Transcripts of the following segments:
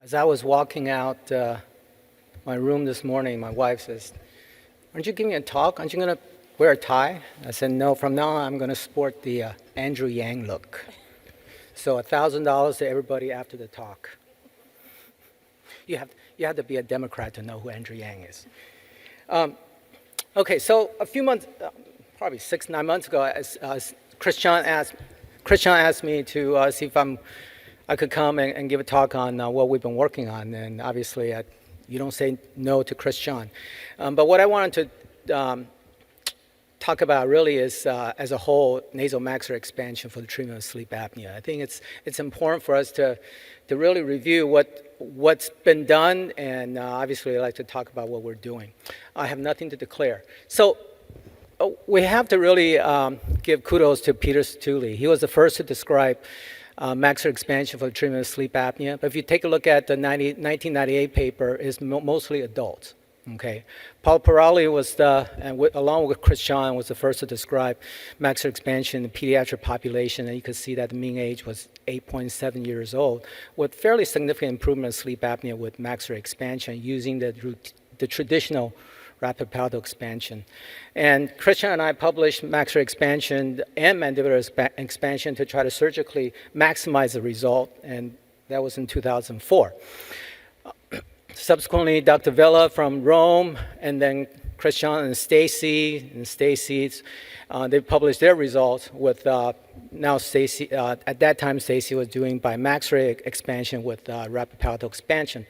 As I was walking out my room this morning, my wife says, "Aren't you giving a talk? Aren't you going to wear a tie?" I said, "No, from now on I'm going to sport the Andrew Yang look." So $1,000 to everybody after the talk. You have to be a Democrat to know who Andrew Yang is. Okay, so a few months, probably 6-9 months ago, Christian asked me to see if I could come and give a talk on what we've been working on, and obviously you don't say no to Christian. But what I wanted to talk about really is, as a whole, nasal maxillary expansion for the treatment of sleep apnea. I think it's important for us to really review what's been done, and obviously I'd like to talk about what we're doing. I have nothing to declare. So we have to really give kudos to Peter Stuley. He was the first to describe maxillary expansion for the treatment of sleep apnea. But if you take a look at the 1998 paper, it's mostly adults. Okay, Palo was along with Christian, was the first to describe maxillary expansion in the pediatric population, and you can see that the mean age was 8.7 years old, with fairly significant improvement in sleep apnea with maxillary expansion using the traditional rapid palatal expansion. And Christian and I published maxillary expansion and mandibular expansion to try to surgically maximize the result, and that was in 2004. Subsequently, Dr. Vella from Rome, and then Christian and Stacy, they published their results with now Stacy, at that time Stacy was doing bimaxillary expansion with rapid palatal expansion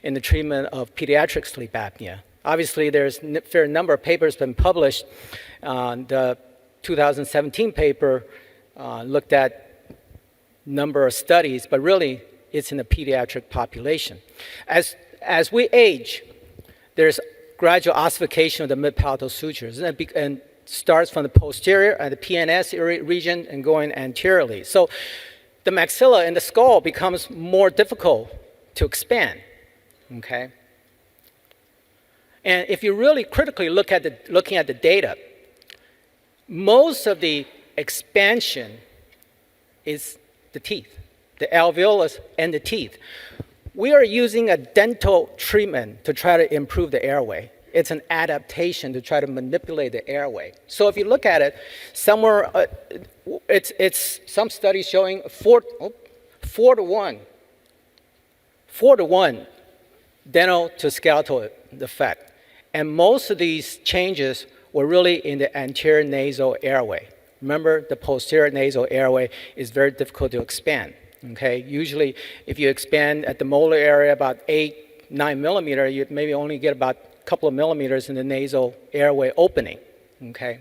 in the treatment of pediatric sleep apnea. Obviously, there's a fair number of papers been published. The 2017 paper looked at number of studies, but really it's in the pediatric population. As we age, there's gradual ossification of the mid-palatal sutures, and starts from the posterior and the PNS region and going anteriorly. So the maxilla and the skull becomes more difficult to expand, okay? And if you really critically looking at the data, most of the expansion is the teeth, the alveolus and the teeth. We are using a dental treatment to try to improve the airway. It's an adaptation to try to manipulate the airway. So if you look at it, somewhere, it's some studies showing 4 to 1 dental to skeletal effect. And most of these changes were really in the anterior nasal airway. Remember, the posterior nasal airway is very difficult to expand. Okay, usually if you expand at the molar area about 8-9 millimeter, you maybe only get about a couple of millimeters in the nasal airway opening. Okay.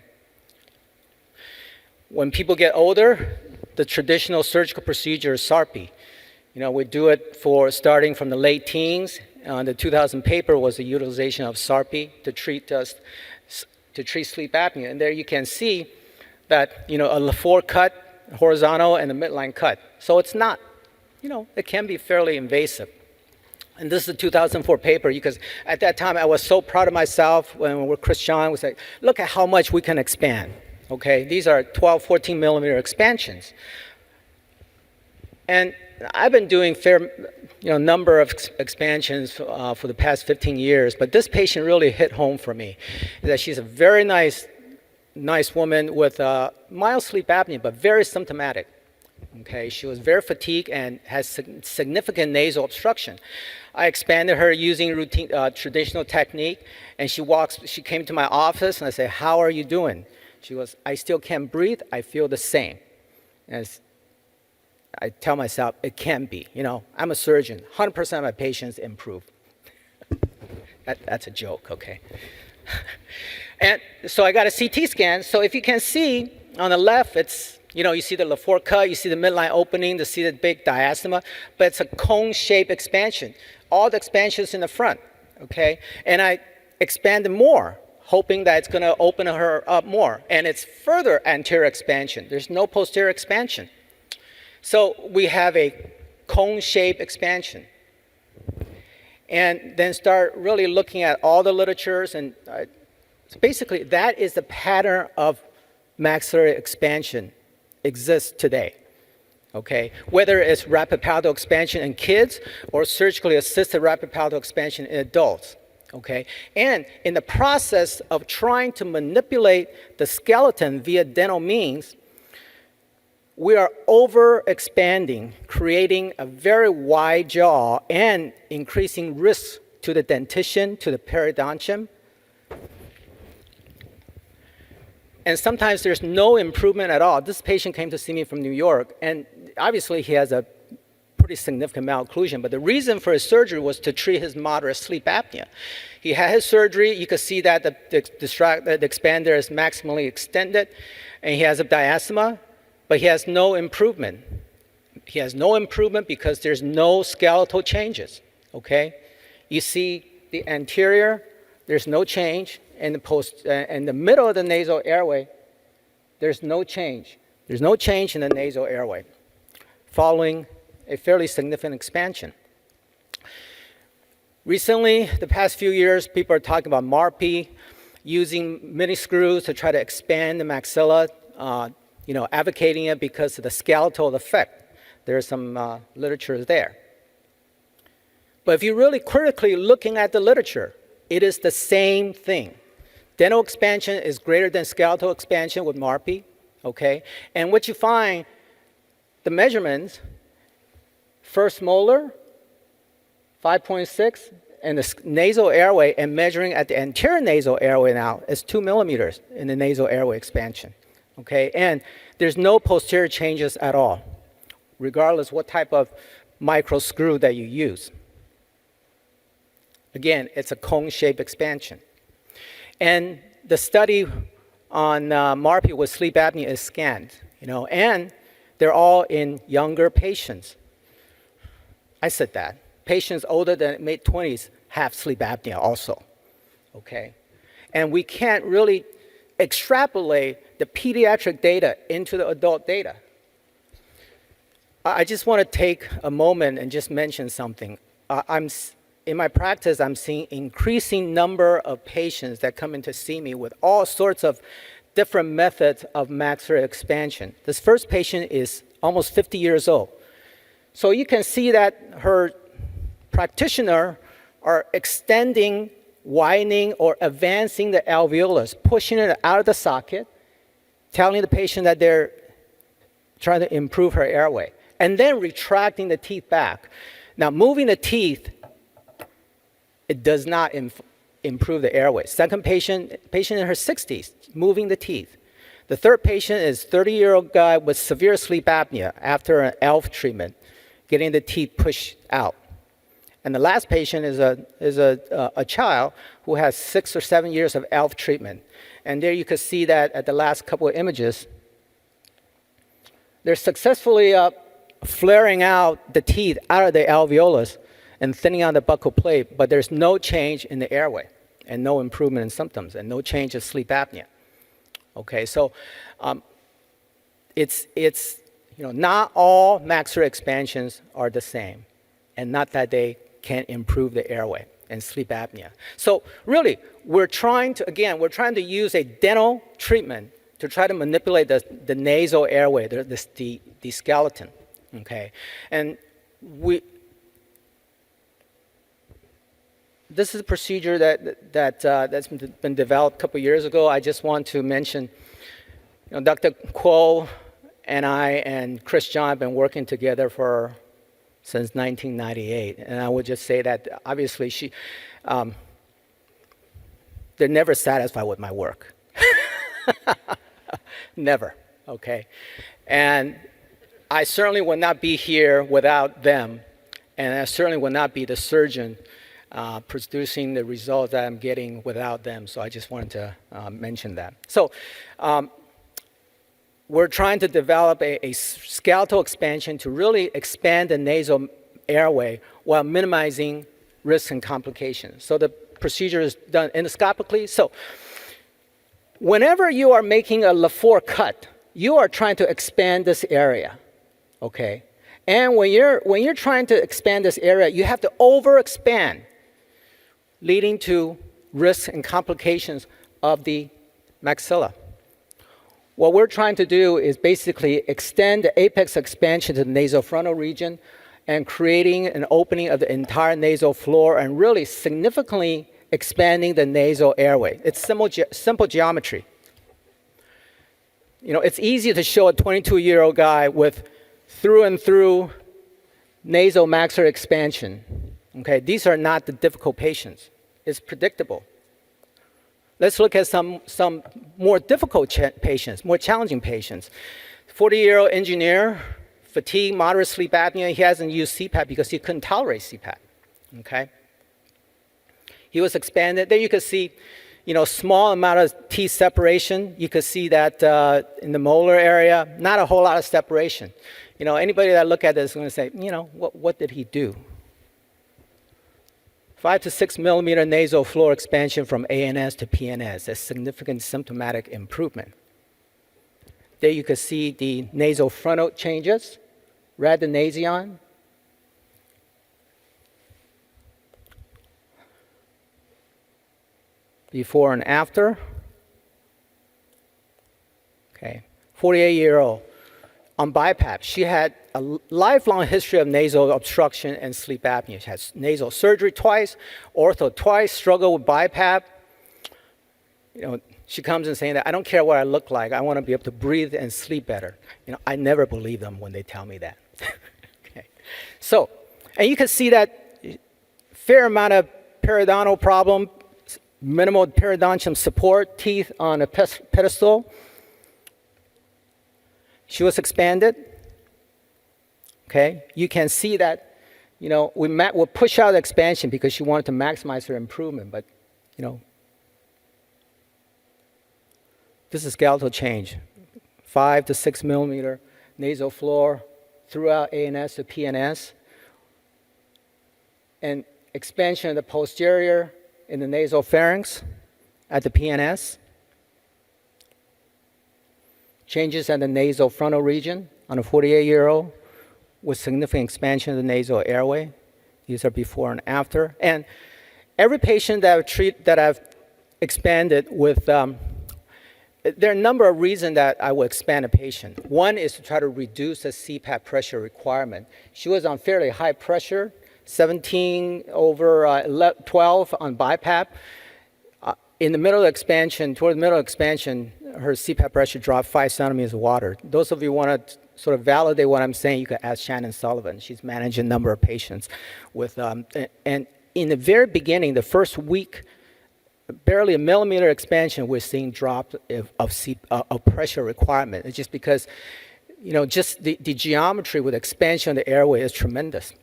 When people get older, the traditional surgical procedure is SARPI. You know, we do it for starting from the late teens. The 2000 paper was the utilization of SARPI to treat sleep apnea, and there you can see that a LaFour cut, horizontal, and a midline cut. So it's not, it can be fairly invasive. And this is the 2004 paper, because at that time I was so proud of myself when with Christian was like, look at how much we can expand. Okay, these are 12, 14 millimeter expansions. And I've been doing number of expansions for the past 15 years, but this patient really hit home for me. That she's a very nice woman with mild sleep apnea, but very symptomatic. Okay, she was very fatigued and has significant nasal obstruction. I expanded her using routine traditional technique, and she came to my office, and I said, "How are you doing?" She goes, "I still can't breathe. I feel the same." As I tell myself, it can be. I'm a surgeon. 100% of my patients improve. That's a joke, okay? And so I got a CT scan. So if you can see on the left, it's, you see the LaFour cut, you see the midline opening, you see the big diastema, but it's a cone-shaped expansion. All the expansions in the front, okay? And I expanded more, hoping that it's going to open her up more. And it's further anterior expansion. There's no posterior expansion. So we have a cone-shaped expansion. And then start really looking at all the literatures, and so basically that is the pattern of maxillary expansion exists today. okay? Whether it's rapid palatal expansion in kids or surgically assisted rapid palatal expansion in adults, okay? And in the process of trying to manipulate the skeleton via dental means, we are over-expanding, creating a very wide jaw and increasing risk to the dentition, to the periodontium. And sometimes there's no improvement at all. This patient came to see me from New York, and obviously he has a pretty significant malocclusion, but the reason for his surgery was to treat his moderate sleep apnea. He had his surgery. You could see that the expander is maximally extended, and he has a diastema, but he has no improvement. He has no improvement because there's no skeletal changes, okay? You see the anterior, there's no change. In the middle of the nasal airway, there's no change. There's no change in the nasal airway following a fairly significant expansion. Recently, the past few years, people are talking about MARPE, using mini screws to try to expand the maxilla, advocating it because of the skeletal effect. There's some literature there. But if you're really critically looking at the literature, it is the same thing. Dental expansion is greater than skeletal expansion with MARPE, okay? And what you find, the measurements, first molar, 5.6, and the nasal airway, and measuring at the anterior nasal airway now is 2 millimeters in the nasal airway expansion, okay? And there's no posterior changes at all, regardless what type of micro screw that you use. Again, it's a cone-shaped expansion. And the study on MARPE with sleep apnea is scanned, and they're all in younger patients. I said that. Patients older than mid-20s have sleep apnea also, okay? And we can't really extrapolate the pediatric data into the adult data. I just want to take a moment and just mention something. In my practice, I'm seeing increasing number of patients that come in to see me with all sorts of different methods of maxillary expansion. This first patient is almost 50 years old. So you can see that her practitioner are extending, widening, or advancing the alveolus, pushing it out of the socket, telling the patient that they're trying to improve her airway, and then retracting the teeth back. Now, moving the teeth, it does not improve the airway. Second patient in her 60s, moving the teeth. The third patient is a 30-year-old guy with severe sleep apnea after an ELF treatment, getting the teeth pushed out. And the last patient is a child who has 6 or 7 years of ELF treatment. And there you can see that at the last couple of images. They're successfully flaring out the teeth out of the alveolus and thinning out the buccal plate, but there's no change in the airway and no improvement in symptoms and no change in sleep apnea. Okay, so not all maxillary expansions are the same, and not that they can improve the airway and sleep apnea. So really, we're trying to use a dental treatment to try to manipulate the nasal airway, the skeleton. Okay, and this is a procedure that's been developed a couple years ago. I just want to mention, Dr. Kuo and I and Chris John have been working together since 1998. And I would just say that obviously they're never satisfied with my work. Never, okay? And I certainly would not be here without them. And I certainly would not be the surgeon producing the results that I'm getting without them. So I just wanted to mention that. So we're trying to develop a skeletal expansion to really expand the nasal airway while minimizing risks and complications. So the procedure is done endoscopically. So whenever you are making a LaFour cut, you are trying to expand this area, okay? And when you're trying to expand this area, you have to overexpand, leading to risks and complications of the maxilla. What we're trying to do is basically extend the apex expansion to the nasofrontal region and creating an opening of the entire nasal floor and really significantly expanding the nasal airway. It's simple geometry. You know, it's easy to show a 22-year-old guy with through and through nasal maxillary expansion. Okay, these are not the difficult patients. It's predictable. Let's look at some more difficult patients, more challenging patients. 40-year-old engineer, fatigue, moderate sleep apnea. He hasn't used CPAP because he couldn't tolerate CPAP. Okay. He was expanded. There you can see, you know, small amount of teeth separation. You can see that in the molar area, not a whole lot of separation. You know, anybody that look at this is going to say, you know, what did he do? 5 to 6 millimeter nasal floor expansion from ANS to PNS, a significant symptomatic improvement. There you can see the nasal frontal changes, radinasion. Before and after. Okay, 48-year-old on BiPAP. She had a lifelong history of nasal obstruction and sleep apnea. She has nasal surgery twice, ortho twice, struggle with BiPAP. You know, she comes in saying that, I don't care what I look like, I want to be able to breathe and sleep better. You know, I never believe them when they tell me that. Okay. So, and you can see that fair amount of periodontal problem, minimal periodontium support, teeth on a pedestal. She was expanded. Okay, you can see that, you know, we'll push out the expansion because she wanted to maximize her improvement, but, you know, this is skeletal change. 5 to 6 millimeter nasal floor throughout ANS to PNS, and expansion of the posterior in the nasal pharynx at the PNS. Changes in the nasal frontal region on a 48-year-old with significant expansion of the nasal airway. These are before and after. And every patient that I've expanded with, there are a number of reasons that I will expand a patient. One is to try to reduce the CPAP pressure requirement. She was on fairly high pressure, 17 over 12 on BiPAP. In the middle of expansion, toward the middle of expansion, her CPAP pressure dropped 5 centimeters of water. Those of you who want to sort of validate what I'm saying, you can ask Shannon Sullivan. She's managed a number of patients with, and in the very beginning, the first week, barely a millimeter expansion, we're seeing drop of pressure requirement. It's just because, you know, just the geometry with expansion of the airway is tremendous.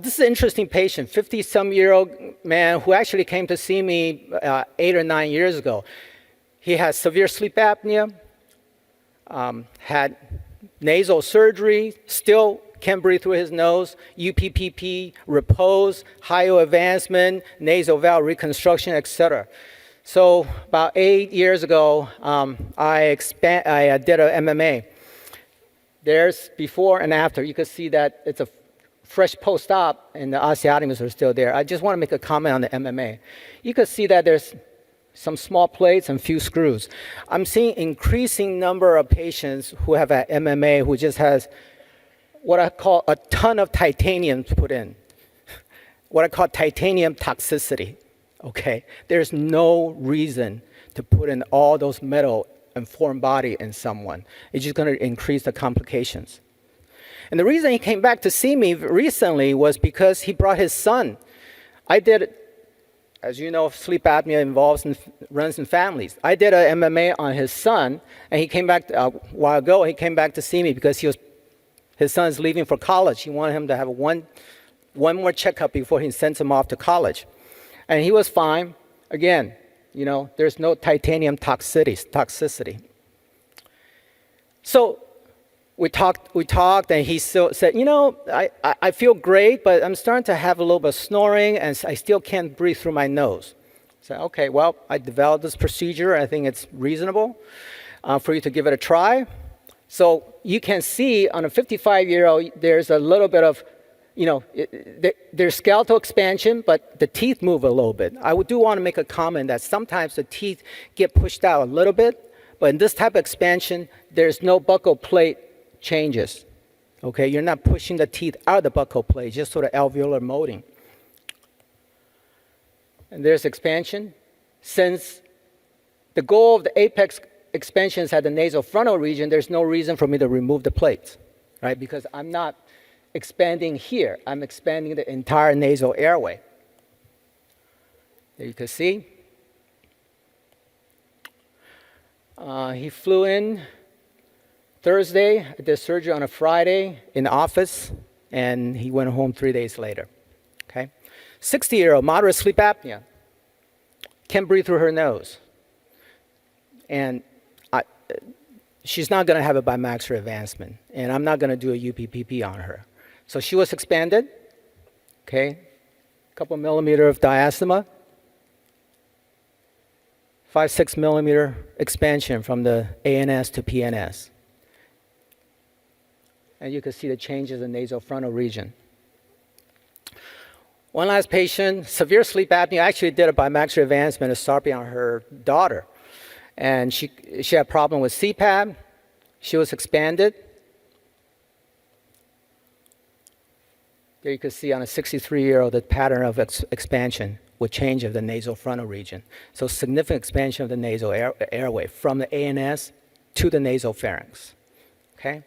This is an interesting patient, 50-some-year-old man who actually came to see me 8 or 9 years ago. He has severe sleep apnea, had nasal surgery, still can't breathe through his nose, UPPP, repose, hyo advancement, nasal valve reconstruction, etc. So about 8 years ago, I did a MMA. There's before and after. You can see that it's a fresh post-op and the osteotomies are still there. I just want to make a comment on the MMA. You can see that there's some small plates and few screws. I'm seeing increasing number of patients who have an MMA who just has what I call a ton of titanium put in. What I call titanium toxicity, okay? There's no reason to put in all those metal and foreign body in someone. It's just going to increase the complications. And the reason he came back to see me recently was because he brought his son. I did, as you know, sleep apnea runs in families. I did an MMA on his son, and he came back a while ago. He came back to see me because his son's leaving for college. He wanted him to have one more checkup before he sends him off to college. And he was fine. Again, you know, there's no titanium toxicity. So we talked, and he still said, you know, I feel great, but I'm starting to have a little bit of snoring, and I still can't breathe through my nose. I said, okay, well, I developed this procedure. I think it's reasonable for you to give it a try. So you can see on a 55-year-old, there's a little bit of, you know, there's skeletal expansion, but the teeth move a little bit. I do want to make a comment that sometimes the teeth get pushed out a little bit, But in this type of expansion, there's no buccal plate changes. Okay, you're not pushing the teeth out of the buccal plate, just sort of alveolar molding. And there's expansion. Since the goal of the apex expansion is at the nasal frontal region, there's no reason for me to remove the plates, right? Because I'm not expanding here. I'm expanding the entire nasal airway. There you can see. He flew in Thursday, I did surgery on a Friday in the office, and he went home 3 days later. Okay? 60-year-old, moderate sleep apnea, can't breathe through her nose. And she's not going to have a bimaxillary advancement, and I'm not going to do a UPPP on her. So she was expanded, okay, a couple millimeter of diastema, 5-6 millimeter expansion from the ANS to PNS. And you can see the changes in the nasofrontal region. One last patient, severe sleep apnea. I actually did a bimaxillary advancement of SARPI on her daughter. And she had a problem with CPAP. She was expanded. There you can see on a 63-year-old the pattern of expansion with change of the nasofrontal region. So significant expansion of the nasal airway from the ANS to the nasopharynx. Okay?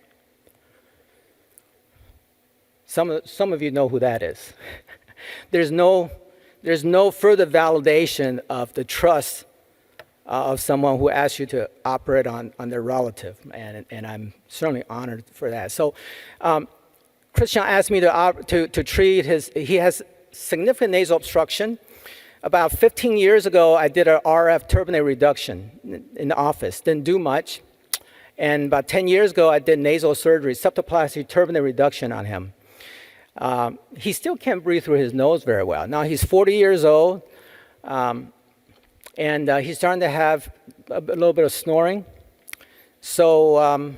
Some of you know who that is. There's no further validation of the trust of someone who asks you to operate on their relative, and I'm certainly honored for that. So Christian asked me to treat he has significant nasal obstruction. About 15 years ago, I did an RF turbinate reduction in the office, didn't do much. And about 10 years ago, I did nasal surgery, septoplasty turbinate reduction on him. He still can't breathe through his nose very well. Now he's 40 years old, and he's starting to have a little bit of snoring. So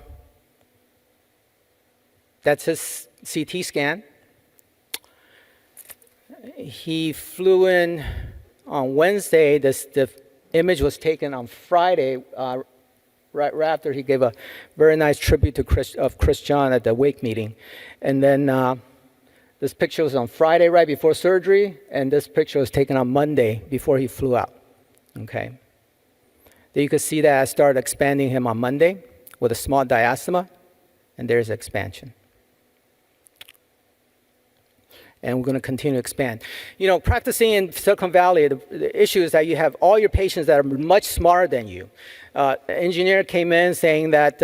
that's his CT scan. He flew in on Wednesday. The image was taken on Friday, right after he gave a very nice tribute to Chris John at the wake meeting. And then this picture was on Friday right before surgery, and this picture was taken on Monday before he flew out. Okay. Then you can see that I started expanding him on Monday with a small diastema, and there's expansion. And we're going to continue to expand. You know, practicing in Silicon Valley, the issue is that you have all your patients that are much smarter than you. An engineer came in saying that,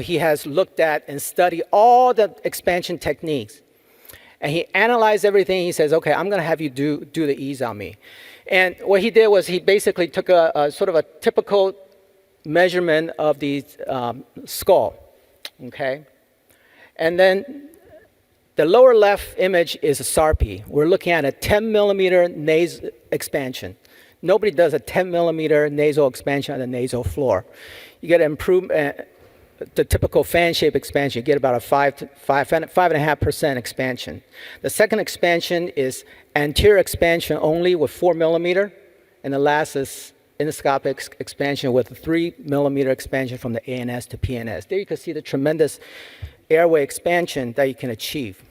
he has looked at and studied all the expansion techniques. And he analyzed everything. He says, okay, I'm going to have you do the ease on me. And what he did was he basically took a sort of a typical measurement of the skull, okay? And then the lower left image is a SARPI. We're looking at a 10 millimeter nasal expansion. Nobody does a 10 millimeter nasal expansion on the nasal floor. You get improvement, the typical fan-shaped expansion, you get about a 5.5% expansion. The second expansion is anterior expansion only with 4 millimeter, and the last is endoscopic expansion with a 3 millimeter expansion from the ANS to PNS. There you can see the tremendous airway expansion that you can achieve.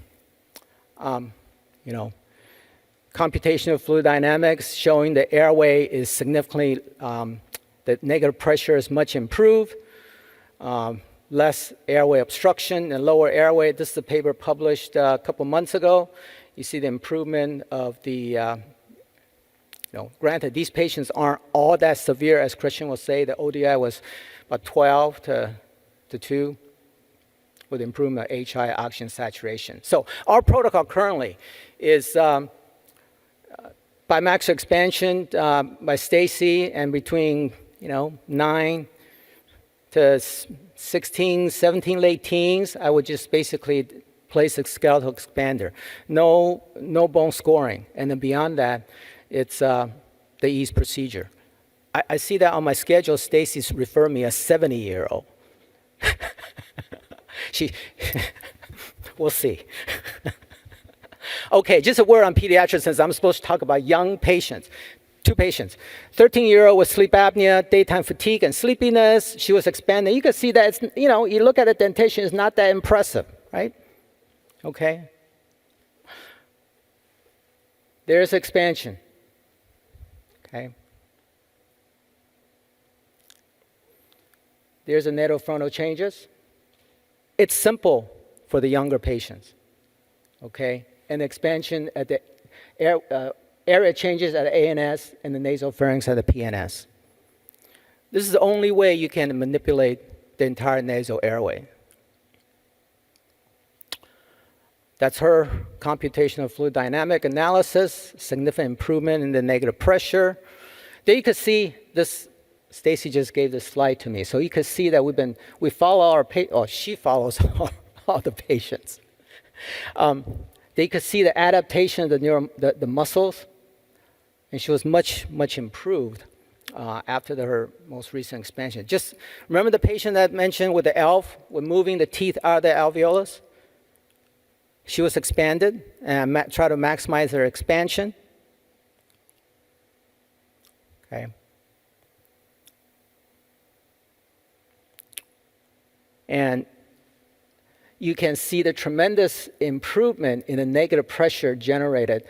Computational fluid dynamics showing the airway is significantly, the negative pressure is much improved, less airway obstruction and lower airway. This is a paper published a couple months ago. You see the improvement of the, granted these patients aren't all that severe as Christian will say. The ODI was about 12 to 2. With improvement of HI oxygen saturation. So our protocol currently is bimaxillary expansion by Stacy, and between 9 to 16, 17 late teens, I would just basically place a skeletal expander. No bone scoring, and then beyond that, it's the ease procedure. I see that on my schedule. Stacy's referred me a 70-year-old. We'll see. Okay, just a word on pediatrics since I'm supposed to talk about young patients. two patients. 13-year-old with sleep apnea, daytime fatigue, and sleepiness. She was expanding. You can see that it's, you look at the dentation, it's not that impressive, right? Okay. There's expansion. Okay. There's the nasofrontal changes. It's simple for the younger patients. Okay. And expansion at the area changes at the ANS and the nasopharynx at the PNS. This is the only way you can manipulate the entire nasal airway. That's her computational fluid dynamic analysis, significant improvement in the negative pressure. There you can see this, Stacy just gave this slide to me. So you can see that we follow our she follows all the patients. There you can see the adaptation of the muscles. And she was much, much improved after her most recent expansion. Just remember the patient that I mentioned with the ELF, with moving the teeth out of the alveolus? She was expanded, and I try to maximize her expansion. Okay. And you can see the tremendous improvement in the negative pressure generated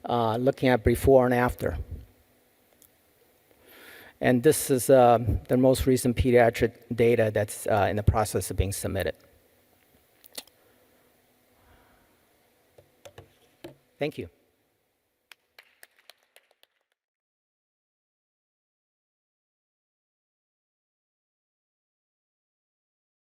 looking at before and after. And this is the most recent pediatric data that's in the process of being submitted. Thank you.